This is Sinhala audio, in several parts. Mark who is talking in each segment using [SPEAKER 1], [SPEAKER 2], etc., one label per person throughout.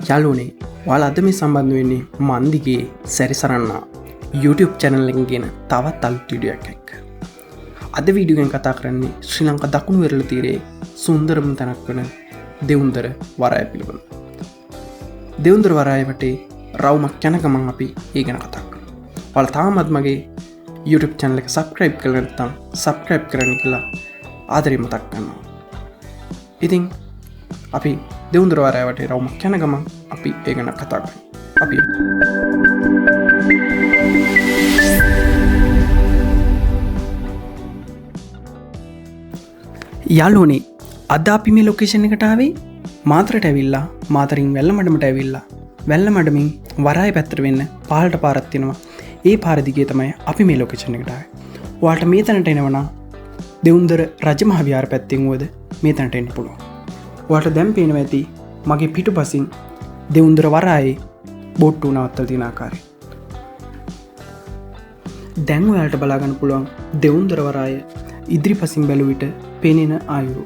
[SPEAKER 1] යාළුවනේ ඔයාලා අද මේ සම්බන්ධ වෙන්නේ මන්දිගේ සැරිසරන්න YouTube channel එකෙන් ගෙන තවත් අලුත් වීඩියෝ එකක් එක්ක. අද වීඩියෝ එකෙන් කතා කරන්නේ ශ්‍රී ලංකා දකුණු වෙරළ තීරයේ සුන්දරම තැනක් වන දෙවුන්දර වරාය පිළිබඳව. දෙවුන්දර වරාය වටේ රවුමක් යන ගමන් අපි ඒ ගැන කතා කරමු. ඔයාලා තාමත් මගේ YouTube channel එක subscribe කරලා නැත්නම් subscribe කරන්න කියලා ආදරේ මතක් කරනවා. ඉතින් අපි දෙවුන්දර වරාය වටේ රවුමක් යන ගමන් අපි ඒ ගැන කතා කරමු. අපි යාළුවනේ අද අපි මේ ලොකේෂන් එකට ආවේ මාතරට ඇවිල්ලා මාතරින් වැල්ලමඩමට ඇවිල්ලා වැල්ලමඩමින් වරාය පැත්තට වෙන්න පාලට පාරක් තියෙනවා. ඒ පාර දිගේ තමයි අපි මේ ලොකේෂන් එකට ආවේ. ඔයාලට මේ තැනට එනවා දෙවුන්දර රජමහා විහාර පැත්තෙන් වුවද මේ තැනට එන්න පුළුවන්. ඔයාලට දැන් පේනවා ඇති මගේ පිටුපසින් දෙවුන්දර වරායේ බෝට්ටු නවත්තලා තියෙන ආකාරය. දැන් ඔයාලට බලා ගන්න පුළුවන් දෙවුන්දර වරාය ඉදිරිපසින් බැලුව විට පෙනෙන ආයුරු.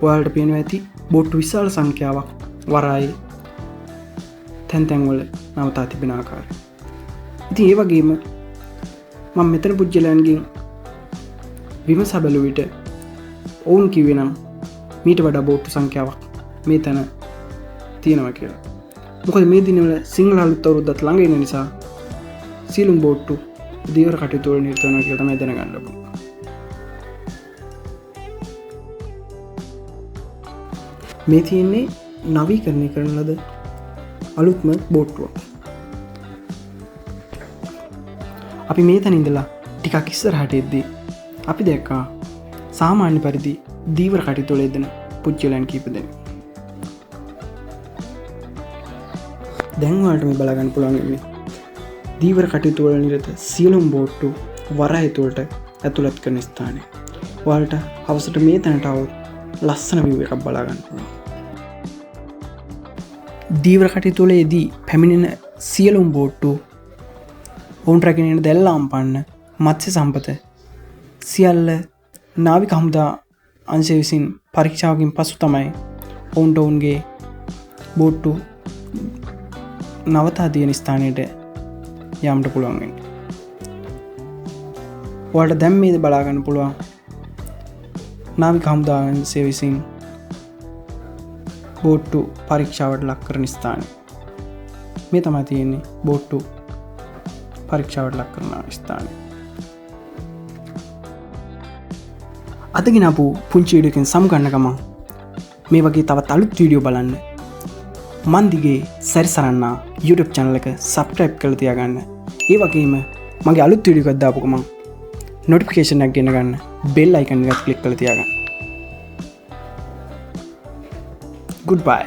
[SPEAKER 1] ඔයාලට පේනවා ඇති බෝට්ටු විශාල සංඛ්‍යාවක් වරායේ තැන් තැන් වල නවතා තිබෙන ආකාරය. ඉතින් ඒ වගේම මම මෙතන පුජ්‍යලයන්ගෙන් විමසා බැලුව විට ඔවුන් කිව්වේ නම් මීට වඩා බෝට්ටු සංඛ්‍යාවක් මේ තැන තියෙනවා කියලා. මොකද මේ දිනවල සිංහල අලුත් අවුරුද්දත් ළඟ එන නිසා සීලුම් බෝට්ටු දීවර කටයුතු වල නිරත වෙනවා කියලා තමයි දැනගන්න ලැබුණේ. මේ තියෙන්නේ නවීකරණය කරන ලද අලුත්ම බෝට්ටුවක්. අපි මේ තැන ඉඳලා ටිකක් ඉස්සරහට එද්දී අපි දැක්කා සාමාන්‍ය පරිදි දීවර කටයුතු වල යෙදෙන පුජ්‍යලයන් කීප දෙනෙක්. දැන් ඔයාලට මේ බලා ගන්න පුළුවන් මේ දීවර කටයුතු වල නිරත සියලුම බෝට්ටු වරාය තුලට ඇතුළත් කරන ස්ථානය. ඔයාලට අවසට මේ තැනට આવොත් ලස්සන view එකක් බලා ගන්න පුළුවන්. දීවර කටයුතු වලදී පැමිණෙන සියලුම බෝට්ටු ඔවුන් රැගෙන යන දැල්ලාම් පන්න මත්ස්‍ය සම්පත සියල්ල නාවික හමුදා අංශය විසින් පරීක්ෂාවකින් පසු තමයි ඔවුන්ට ඔවුන්ගේ බෝට්ටු නවතා තියෙන ස්ථානයට යන්න පුළුවන් වෙන්නේ. ඔයාලට දැන් මේක බලා ගන්න පුළුවන් නාවික හමුදා අංශය විසින් බෝට්ටු පරීක්ෂාවට ලක් කරන ස්ථානය. මේ තමයි තියෙන්නේ බෝට්ටු පරීක්ෂාවට ලක් කරන ස්ථානය. අද ගෙනාපු පුංචි වීඩියෝ එකෙන් සමුගන්න ගමන් මේ වගේ තවත් අලුත් වීඩියෝ බලන්න මන්දිගේ සැරිසරන්න YouTube channel එක subscribe කරලා තියාගන්න. ඒ වගේම මගේ අලුත් වීඩියෝ එකක් දාපු ගමන් notification එකක් ගෙන ගන්න bell icon එක click කරලා තියාගන්න. Goodbye.